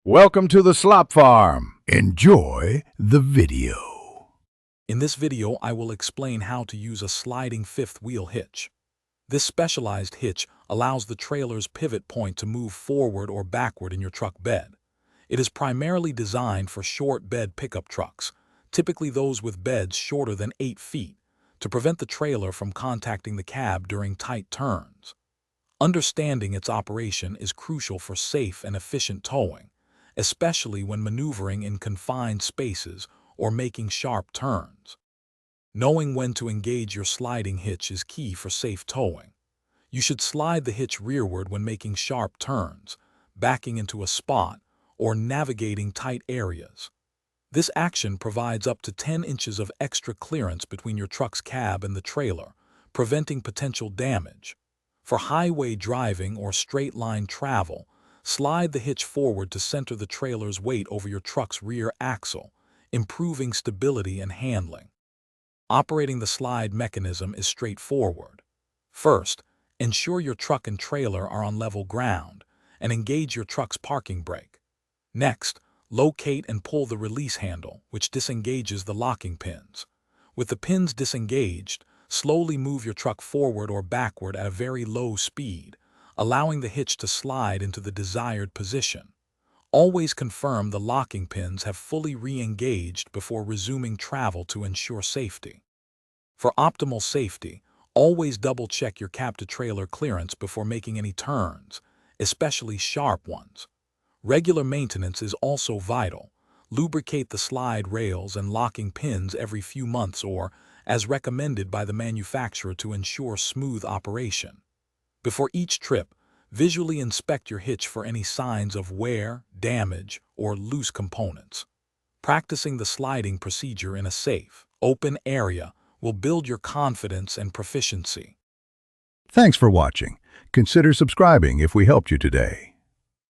Welcome to the Slop Farm. Enjoy the video. In this video, I will explain how to use a sliding fifth wheel hitch. This specialized hitch allows the trailer's pivot point to move forward or backward in your truck bed. It is primarily designed for short bed pickup trucks, typically those with beds shorter than 8 feet, to prevent the trailer from contacting the cab during tight turns. Understanding its operation is crucial for safe and efficient towing, especially when maneuvering in confined spaces or making sharp turns. Knowing when to engage your sliding hitch is key for safe towing. You should slide the hitch rearward when making sharp turns, backing into a spot, or navigating tight areas. This action provides up to 10 inches of extra clearance between your truck's cab and the trailer, preventing potential damage. For highway driving or straight-line travel, slide the hitch forward to center the trailer's weight over your truck's rear axle, improving stability and handling. Operating the slide mechanism is straightforward. First, ensure your truck and trailer are on level ground and engage your truck's parking brake. Next, locate and pull the release handle, which disengages the locking pins. With the pins disengaged, slowly move your truck forward or backward at a very low speed, allowing the hitch to slide into the desired position. Always confirm the locking pins have fully re-engaged before resuming travel to ensure safety. For optimal safety, always double-check your cab-to-trailer clearance before making any turns, especially sharp ones. Regular maintenance is also vital. Lubricate the slide rails and locking pins every few months or, as recommended by the manufacturer, to ensure smooth operation. Before each trip, visually inspect your hitch for any signs of wear, damage, or loose components. Practicing the sliding procedure in a safe, open area will build your confidence and proficiency. Thanks for watching. Consider subscribing if we helped you today.